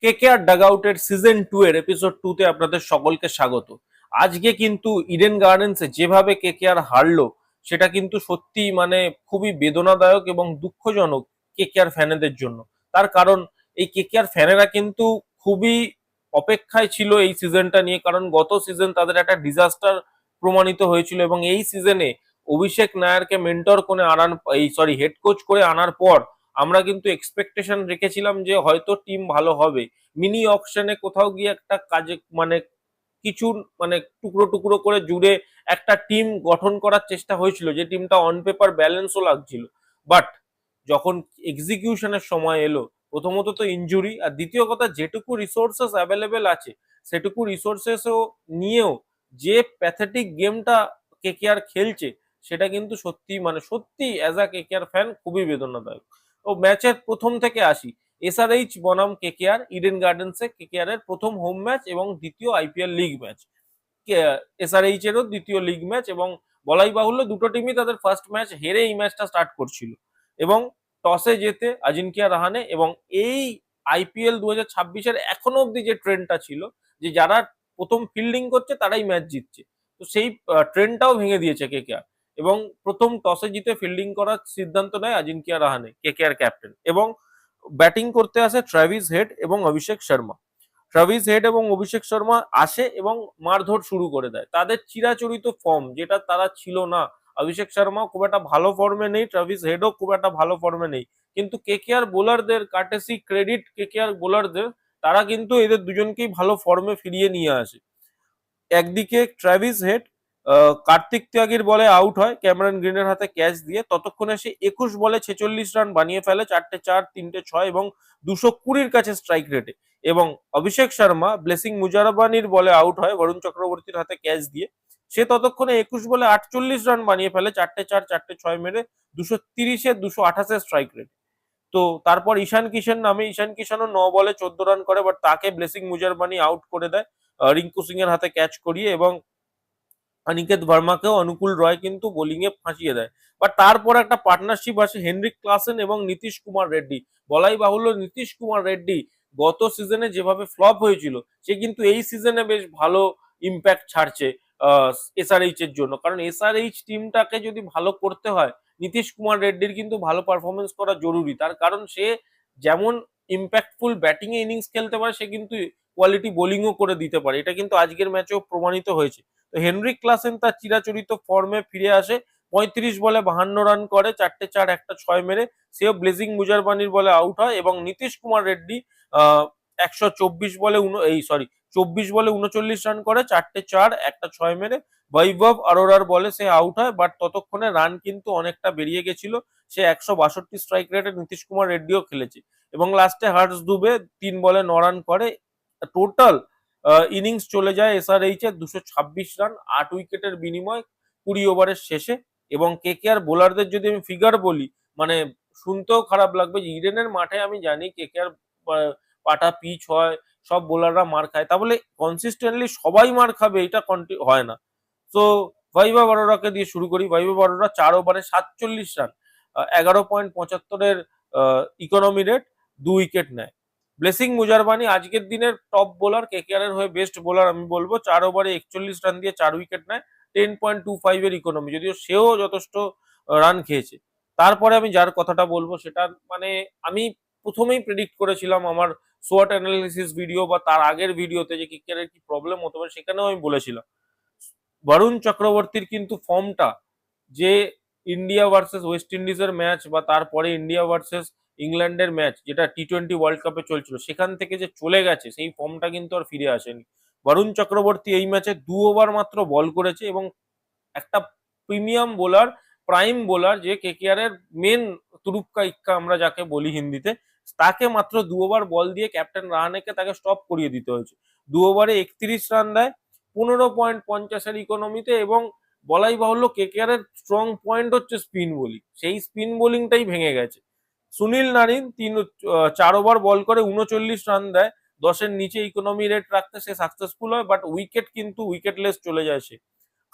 KKR ডাগআউটের season 2 এর episode 2 তে আপনাদের সকলকে স্বাগত। আজকে কিন্তু ইডেন গার্ডেন্সে যেভাবে কেকেআর হারলো সেটা কিন্তু সত্যি মানে খুবই বেদনাদায়ক এবং দুঃখজনক কেকেআর ফ্যানেদের জন্য। তার কারণ এই কেকেআর ফ্যানেরা কিন্তু খুবই অপেক্ষায় ছিল এই সিজনটা নিয়ে, কারণ গত সিজন তাদের একটা ডিজাস্টার প্রমাণিত হয়েছিল এবং এই সিজনে অভিষেক নায়ারকে মেন্টর করে আনার হেড কোচ করে আনার পর আমরা কিন্তু এক্সপেকটেশন রেখেছিলাম যে হয়তো টিম ভালো হবে। মিনি অকশনে কোথাও গিয়ে একটা কাজে মানে কিছু মানে টুকরো টুকরো করে জুড়ে একটা টিম গঠন করার চেষ্টা হয়েছিল, যে টিমটা অন পেপার ব্যালেন্সও লাগছিল। বাট যখন এক্সিকিউশনের সময় এলো, প্রথমত তো ইনজুরি, আর দ্বিতীয় কথা যেটুকু রিসোর্সেস অ্যাভেলেবেল আছে সেটুকু রিসোর্সেসও নিয়েও যে প্যাথেটিক গেমটা কেকেআর খেলছে সেটা কিন্তু সত্যি মানে সত্যি অ্যাজ আ কেকেআর ফ্যান খুবই বেদনাদায়ক। ও ম্যাচের প্রথম থেকে আসি, এসআরএইচ বনাম কেকেআর ইডেন গার্ডেন্সে কেকেআর এর প্রথম হোম ম্যাচ এবং দ্বিতীয় আইপিএল লিগ ম্যাচ, এসআরএইচ এরও দ্বিতীয় লিগ ম্যাচ, এবং বলাই বাহুল্য দুটো টিমই তাদের ফার্স্ট ম্যাচ হেরে এই ম্যাচটা স্টার্ট করছিল। এবং টসে জেতে আজিঙ্কিয়া রাহানে, এবং এই আইপিএল 2026-এর এখনো অব্দি যে ট্রেন্ডটা ছিল যে যারা প্রথম ফিল্ডিং করছে তারাই ম্যাচ জিতছে, তো সেই ট্রেন্ডটাও ভেঙে দিয়েছে কেকেআর। এবং প্রথম টসে জিতে ফিল্ডিং করার সিদ্ধান্ত নেয় আজিঙ্কিয়া রাহানে, কেকেআর ক্যাপ্টেন, এবং ব্যাটিং করতে আসে ট্রাভিস হেড এবং অভিষেক শর্মা। ট্রাভিস হেড এবং অভিষেক শর্মা আসে এবং মারধর শুরু করে দেয়। তাদের চিরাচরিত ফর্ম যেটা তারা ছিল না। অভিষেক শর্মা খুব একটা ভালো ফর্মে নেই, ট্রাভিস হেডও খুব একটা ভালো ফর্মে নেই, কিন্তু কেকেআর বোলারদের কার্টেসি ক্রেডিট কেকেআর বোলারদের, তারা কিন্তু এদের দুজনকেই ভালো ফর্মে ফিরিয়ে নিয়ে আসে। একদিকে ট্রাভিস হেড কার্তিক ত্যাগীর বলে আউট হয় ক্যামেরন গ্রিনের হাতে ক্যাচ দিয়ে, ততক্ষণে সে 21 বলে 46 রান বানিয়ে ফেলে, 4টে 4 3টে 6 এবং 220-র কাছে স্ট্রাইক রেটে। এবং অভিষেক শর্মা ব্লেসিং মুজারাবানির বলে আউট হয় বরুণ চক্রবর্তীর হাতে ক্যাচ দিয়ে, সে ততক্ষণে 21 বলে 48 রান বানিয়ে ফেলে, 4টে 4 4টে 6 মেরে 230-এ 228-এর স্ট্রাইক রেট। তো তারপর ঈশান কিষান নামে, ঈশান কিষানও 9 বলে 14 রান করে, বাট তাকে ব্লেসিং মুজারবানি আউট করে দেয় রিঙ্কু সিং এর হাতে ক্যাচ করিয়ে, এবং অনিকেত ভার্মাকেও অনুকূল রয় কিন্তু বোলিং এ ফাঁসিয়ে দেয়। বাট তারপর একটা পার্টনারশিপ আসে হেনরিক ক্লাসেন এবং নীতিশ কুমার রেড্ডি। বলাই বাহুল্য নীতিশ কুমার রেড্ডি গত সিজনে যেভাবে ফ্লপ হয়েছিল, সে কিন্তু এই সিজনে বেশ ভালো ইম্প্যাক্ট ছাড়ছে এসআরএইচ এর জন্য, কারণ এসআরএইচ টিমটাকে যদি ভালো করতে হয় নীতিশ কুমার রেড্ডির কিন্তু ভালো পারফরমেন্স করা জরুরি। তার কারণ সে যেমন ইম্প্যাক্টফুল ব্যাটিং এ ইনিংস খেলতে পারে, সে কিন্তু কোয়ালিটি বোলিংও করে দিতে পারে, এটা কিন্তু আজকের ম্যাচেও প্রমাণিত হয়েছে। তো হেনরিক ক্লাসেন তার চিরাচরিত ফর্মে ফিরে আসে, 35 বলে 52 রান করে, 4টে 4 একটা 6 মেরে, সেও ব্লেজিং মুজারবানির বলে আউট হয়। এবং নীতিশ কুমার রেড্ডি 124 বলে 24 বলে 39 রান করে, 4টে 4 একটা 6 মেরে বৈভব অরোরার বলে সে আউট হয়। বাট ততক্ষণে রান কিন্তু অনেকটা বেরিয়ে গেছিল, সে 162 স্ট্রাইক রেটে নীতিশ কুমার রেড্ডিও খেলেছে। এবং লাস্টে হার্স দুবে 3 বলে 9 রান করে। টোটাল ইনিংস চলে যায় এসআরএইচ এর 226 রান 8 উইকেটের বিনিময় 20 ওভারের শেষে। এবং কেকেআর বোলারদের যদি আমি ফিগার বলি, মানে শুনতেও খারাপ লাগবে যে ইডেনের মাঠে আমি জানি কেকেআর পাটা পিচ হয়, সব বোলাররা মার খায়, তা বলে কনসিস্টেন্টলি সবাই মার খাবে এটা হয় না। তো বৈভব অরোরাকে দিয়ে শুরু করি। বৈভব অরোরা 4 ওভারে 47 রান, 11.75-এর ইকোনমি রেট, 2 উইকেট নেয়। ব্লেসিং মুজারবানি আজকের দিনের টপ বোলার, কেকেআর এর হয়ে বেস্ট বোলার আমি বলবো, 4 ওভারে 41 রান দিয়ে 4 উইকেট নেয়, 10.25-এর ইকোনমি, যদিও সেও যথেষ্ট রান খেয়েছে। তারপরে আমি যার কথাটা বলবো সেটা মানে আমি প্রথমেই প্রেডিক্ট করেছিলাম আমার সোয়াট অ্যানালিসিস ভিডিও বা তার আগের ভিডিওতে যে কেকেআর এর কি প্রবলেম হতে পারে, সেখানেও আমি বলেছিলাম বরুণ চক্রবর্তীর কিন্তু ফর্মটা, যে ইন্ডিয়া ভার্সেস ওয়েস্ট ইন্ডিজের ম্যাচ বা তারপরে ইন্ডিয়া ভার্সেস ইংল্যান্ডের ম্যাচ যেটা টি-20 ওয়ার্ল্ড কাপে চলছিল, সেখান থেকে যে চলে গেছে সেই ফর্মটা কিন্তু আর ফিরে আসেনি। বরুণ চক্রবর্তী এই ম্যাচে 2 ওভার মাত্র বল করেছে, এবং একটা প্রিমিয়াম বোলার, প্রাইম বোলার, যে কেকেআর এর মেন তুরুপকা ইক্কা আমরা যাকে বলি হিন্দিতে, তাকে মাত্র 2 ওভার বল দিয়ে ক্যাপ্টেন রাহানেকে তাকে স্টপ করিয়ে দিতে হয়েছে। 2 ওভারে 31 রান দেয়, 15.50-এর ইকোনমিতে। এবং বলাই বাহুল্য কেকেআর এর স্ট্রং পয়েন্ট হচ্ছে স্পিন বোলিং, সেই স্পিন বোলিংটাই ভেঙে গেছে। সুনীল নারিন 4 ওভার বল করে 39 রান দেয়, 10-এর নিচে ইকোনমি রেট রাখতে সে সাকসেসফুল হয়, বাট উইকেট কিন্তু উইকেটলেস চলে যায় সে।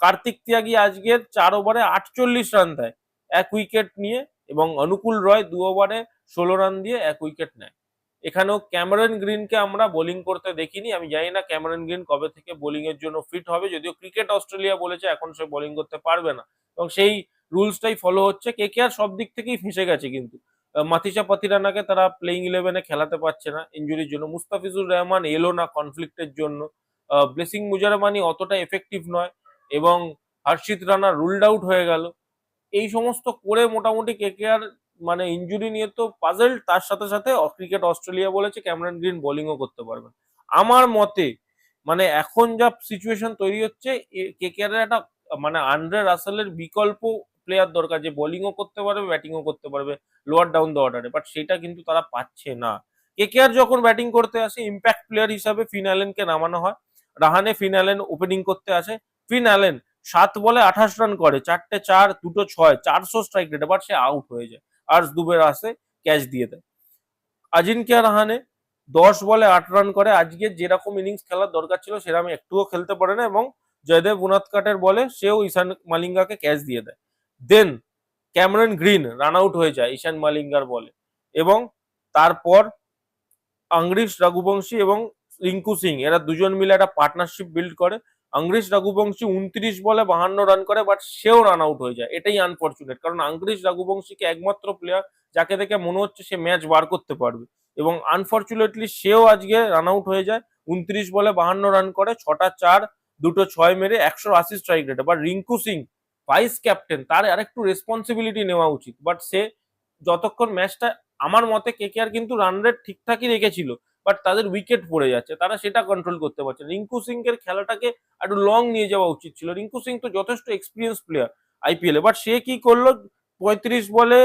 কার্তিক ত্যাগী আজকের 4 ওভারে 48 রান দেয় 1 উইকেট নিয়ে, এবং অনুকূল রয় 2 ওভারে 16 রান দিয়ে 1 উইকেট নেয়। এখানেও ক্যামেরন গ্রিনকে আমরা বোলিং করতে দেখিনি। আমি জানি না ক্যামেরন গ্রিন কবে থেকে বোলিং এর জন্য ফিট হবে, যদিও ক্রিকেট অস্ট্রেলিয়া বলেছে এখন সে বোলিং করতে পারবে না, এবং সেই রুলসটাই ফলো হচ্ছে। কেকেআর সব দিক থেকেই ফেঁসে গেছে কিন্তু। মাতিসা পাতিরানাকে তারা প্লেইং ইলেভেনে খেলাতে পারছে না ইনজুরির জন্য, মুস্তাফিজুর রহমান এলো না কনফ্লিক্টের জন্য, ব্লেসিং মুজারমানি অতটা এফেক্টিভ নয়, এবং হর্ষিত রানা রুলড আউট হয়ে গেল। এই সমস্ত করে মোটামুটি কেকেআর মানে ইনজুরি নিয়ে তো পাজল, তার সাথে সাথে ক্রিকেট অস্ট্রেলিয়া বলেছে ক্যামেরন গ্রিন বোলিংও করতে পারবেন। আমার মতে মানে এখন যা সিচুয়েশন তৈরি হচ্ছে, কেকেআর এর একটা মানে আন্দ্রে রাসেলের বিকল্প প্লেয়ার দরকার, যে বোলিংও করতে পারবে ব্যাটিংও করতে পারবে লোয়ার ডাউন দ্য অর্ডারে, বাট সেটা কিন্তু তারা পাচ্ছে না। কেকেআর যখন ব্যাটিং করতে আসে ইম্প্যাক্ট প্লেয়ার হিসাবে ফিন অ্যালেনকে নামানো হয়। রাহানে ফিন অ্যালেন ওপেনিং করতে আসে। ফিন অ্যালেন 7 বলে 28 রান করে, 4টে 4, 2টো 6, 400 strike rate, but say out হয়ে যায়। আর দুবের আসে ক্যাচ দিয়ে দেয়। আজিনকিয়া রাহানে 10 বলে 8 রান করে, আজকে যেরকম ইনিংস খেলার দরকার ছিল সেরকম একটুও খেলতে পারে না, এবং জয়দেব উনাদকাটের বলে সেও ঈশান মালিঙ্গাকে ক্যাচ দিয়ে দেয়। দেন ক্যামেরন গ্রিন রান আউট হয়ে যায় ঈশান মালিঙ্গার বলে, এবং তারপর আংরিশ রঘুবংশী এবং রিঙ্কু সিং এরা দুজন মিলে একটা পার্টনারশিপ বিল্ড করে। আংরিশ রঘুবংশী 29 বলে 52 রান করে, বাট সেও রান আউট হয়ে যায়। এটাই আনফর্চুনেট, কারণ আংরিশ রঘুবংশীকে একমাত্র প্লেয়ার যাকে দেখে মনে হচ্ছে সে ম্যাচ বার করতে পারবে, এবং আনফর্চুনেটলি সেও আজকে রান আউট হয়ে যায়। 29 বলে 52 রান করে, 6টা 4, 2টো 6 মেরে 180 strike rate. But Rinku Singh vice captain, তার আরেকটু রেসপন্সিবিলিটি নেওয়া উচিত, বাট সে যতক্ষণ ম্যাচটা, আমার মতে কেকেআর কিন্তু রান রেট ঠিকঠাকই রেখেছিল, বাট তাদের উইকেট পড়ে যাচ্ছে, তারা সেটা কন্ট্রোল করতে পারছে না। রিঙ্কু সিং এর খেলাটাকে একটু লং নিয়ে যাওয়া উচিত ছিল। রিঙ্কু সিং তো যথেষ্ট এক্সপিরিয়েন্স প্লেয়ার আইপিএল এ, বাট সে কি করলো, 25 বলে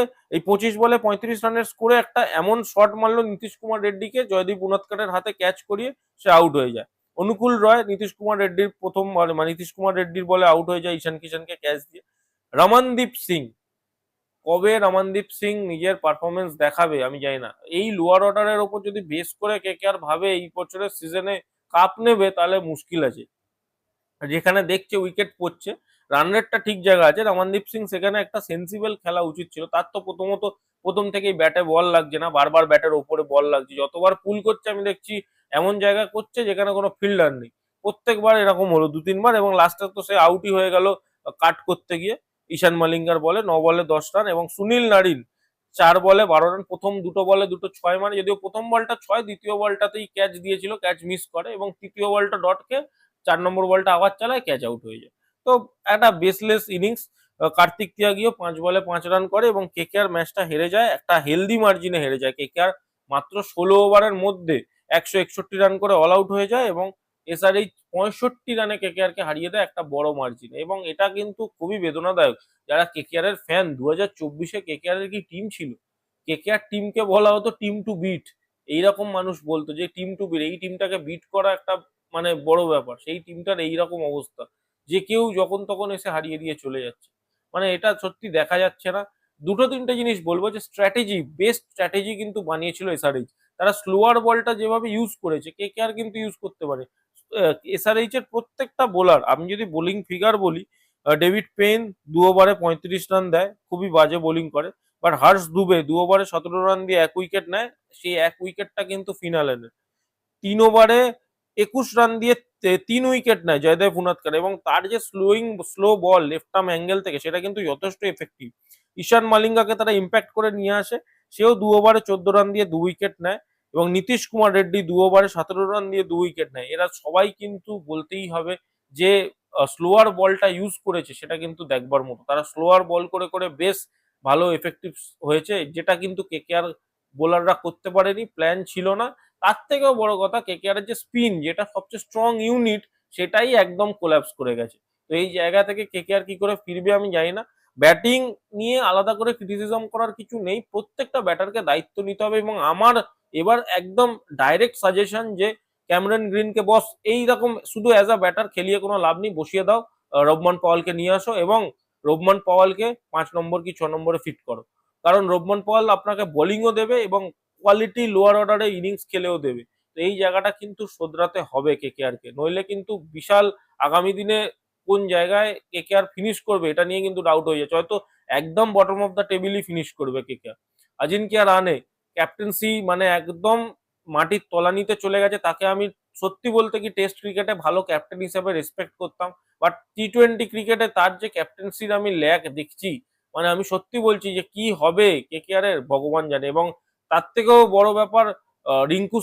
35 রানের স্কোরে একটা এমন শট মারলো নীতিশ কুমার রেড্ডিকে, জয়দীপ উনাদকাটের হাতে ক্যাচ করিয়ে সে আউট হয়ে যায়। অনুকূল রয় নীতিশ কুমার রেড্ডির প্রথম বলে, মানে নীতিশ কুমার রেড্ডির বলে আউট হয়ে যায় ঈশান কিষানকে ক্যাচ দিয়ে। রমনদীপ সিং, কবে রমনদীপ সিং নিজের পারফরমেন্স দেখাবে আমি জানি না। এই লোয়ার অর্ডারের ওপর যদি বেস করে কেকেআর ভাবে এই বছরের সিজনে কাপ নেবে, তাহলে মুশকিল আছে। যেখানে দেখছে উইকেট পড়ছে, রান রেটটা ঠিক জায়গা আছে, রমনদীপ সিং সেখানে একটা সেন্সিবল খেলা উচিত ছিল তার। তো প্রথমত প্রথম থেকেই ব্যাটে বল লাগছে না, বারবার ব্যাটের ওপরে বল লাগছে, যতবার পুল করছে আমি দেখছি এমন জায়গা করছে যেখানে কোনো ফিল্ডার নেই। প্রত্যেকবার এরকম হলো 2-3 বার, এবং লাস্টে তো সে আউটই হয়ে গেল কাট করতে গিয়ে ঈশান মালিঙ্গার বলে। 9 বলে 10 রান, এবং সুনীল নারিন 4 বলে 12 রান। প্রথম 2টো বলে 2টো 6 মানে, যদিও প্রথম বলটা 6, দ্বিতীয় বলটাতেই ক্যাচ দিয়েছিল, ক্যাচ মিস করে, এবং তৃতীয় বলটা ডটকে 4 নম্বর বলটা আবার চালায়, ক্যাচ আউট হয়ে যায়। তো একটা বেসলেস ইনিংস। কার্তিক তিয়াগিও 5 বলে 5 রান করে, এবং কেকেআর ম্যাচটা হেরে যায়, একটা হেলদি মার্জিনে হেরে যায়। কেকেআর মাত্র 16 ওভারের মধ্যে 161 রান করে অল আউট হয়ে যায়, এবং এসআরএইচ 65 রানে কেকেআরকে হারিয়ে দেয় একটা বড় মার্জিনে, এবং এটা কিন্তু খুবই বেদনাদায়ক। যারা কেকেআর এর ফ্যান, 2024-এ কেকেআর এর কি টিম ছিল? কেকেআর টিমকে বলা হতো টিম টু বিট, এইরকম মানুষ বলতো যে টিম টু বিট, এই টিমটাকে বিট করা একটা মানে বড় ব্যাপার। সেই টিমটার এইরকম অবস্থা, যে কেউ যখন তখন এসে হারিয়ে দিয়ে চলে যাচ্ছে। মানে এটা সত্যি দেখা যাচ্ছে না। 2-3টে জিনিস বলবো, যে স্ট্র্যাটেজি, বেস্ট স্ট্র্যাটেজি কিন্তু বানিয়েছিল এসআরএইচ। তারা স্লোয়ার বলটা যেভাবে ইউজ করেছে, কেকেআর কিন্তু ইউজ করতে পারে। এসআরএইচ এর প্রত্যেকটা বোলার, আমি যদি বোলিং ফিগার বলি, ডেভিড পেইন 2 ওভারে 35 রান দেয়, খুবই বাজে বোলিং করে। বাট হর্ষ দুবে 2 ওভারে 17 রান দিয়ে 1 উইকেট নেয়, সেই 1 উইকেটটা কিন্তু ফিনালেনের। 3 ওভারে 21 রান দিয়ে 3 উইকেট নেয় জয়দেব উনাদকাট, এবং তার যে স্লো বল লেফট আর্ম অ্যাঙ্গেল থেকে, সেটা কিন্তু যথেষ্ট এফেক্টিভ। ঈশান মালিঙ্গাকে তারা ইম্প্যাক্ট করে নিয়ে আসে, সেও 2 ওভারে 14 রান দিয়ে 2 উইকেট নেয়, এবং নীতিশ কুমার রেড্ডি 2 ওভারে 17 রান দিয়ে 2 উইকেট নেয়। এরা সবাই কিন্তু বলতেই হবে যে স্লোয়ার বলটা ইউজ করেছে, সেটা কিন্তু দেখবার মতো। তারা স্লোয়ার বল করে করে বেশ ভালো এফেক্টিভ হয়েছে, যেটা কিন্তু কেকেআর বোলাররা করতে পারেনি, প্ল্যান ছিল না। তার থেকেও বড় কথা, কেকেআর এর যে স্পিন, যেটা সবচেয়ে স্ট্রং ইউনিট, সেটাই একদম কোল্যাপস করে গেছে। তো এই জায়গা থেকে কেকেআর কি করে ফিরবে আমি জানি না। ব্যাটিং নিয়ে আলাদা করে ক্রিটিসিজম করার কিছু নেই, প্রত্যেকটা ব্যাটারকে দায়িত্ব নিতে হবে, এবং আমার এবার একদম ডাইরেক্ট সাজেশন যে ক্যামেরন গ্রিনকে বস, এইরকম শুধু অ্যাজ আ ব্যাটার খেলিয়ে কোনো লাভ নেই, বসিয়ে দাও, রোবমান পাওয়ালকে নিয়ে আসো, এবং রোবমান পাওয়ালকে 5 নম্বর কি 6 নম্বরে ফিট করো। কারণ রোবমান পাওয়াল আপনাকে বোলিংও দেবে, এবং কোয়ালিটি লোয়ার অর্ডারে ইনিংস খেলেও দেবে। তো এই জায়গাটা কিন্তু শোধরাতে হবে কেকেআর কে, নইলে কিন্তু বিশাল আগামী দিনে কোন জায়গায় কেকেআর ফিনিশ করবে এটা নিয়ে কিন্তু ডাউট হয়ে যাচ্ছে। হয়তো একদম বটম অফ দ্য টেবিলই ফিনিশ করবে কেকেআর। আজিনকিয়া রাহানে ক্যাপ্টেন্সি মানে একদম মাটির তলানিতে চলে গেছে, তাকে আমি সত্যি বলতে কি টেস্ট ক্রিকেটে ভালো ক্যাপ্টেন হিসেবে রেসপেক্ট করতাম, বাট টি-20 ক্রিকেটে তার যে ক্যাপ্টেন্সির আমি ল্যাক দেখছি, মানে আমি সত্যি বলছি যে কি হবে কেকেআর এর ভগবান জানে। এবং তার থেকেও বড় ব্যাপার, রিঙ্কু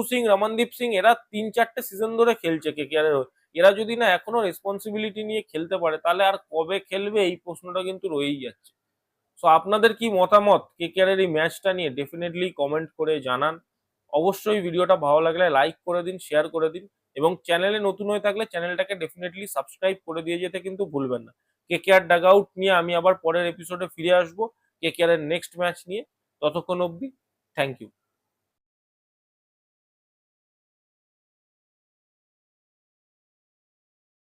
সিং, রমনদীপ সিং এরা 3-4টে সিজন ধরে খেলছে কেকেআর এর হয়ে। এরা যদি না এখনো রেসপন্সিবিলিটি নিয়ে খেলতে পারে তাহলে আর কবে খেলবে এই প্রশ্নটা কিন্তু রয়েই যাচ্ছে। সো আপনাদের কি মতামত কেকেআর এর এই ম্যাচটা নিয়ে ডেফিনেটলি কমেন্ট করে জানান। অবশ্যই ভিডিওটা ভালো লাগলে লাইক করে দিন, শেয়ার করে দিন, এবং চ্যানেলে নতুন হয়ে থাকলে চ্যানেলটাকে ডেফিনেটলি সাবস্ক্রাইব করে দিয়ে যেতে কিন্তু ভুলবেন না। কেকেআর ডাগ আউট নিয়ে আমি আবার পরের এপিসোডে ফিরে আসবো কেকেআর এর নেক্সট ম্যাচ নিয়ে। ততক্ষণ অবধি থ্যাংক ইউ।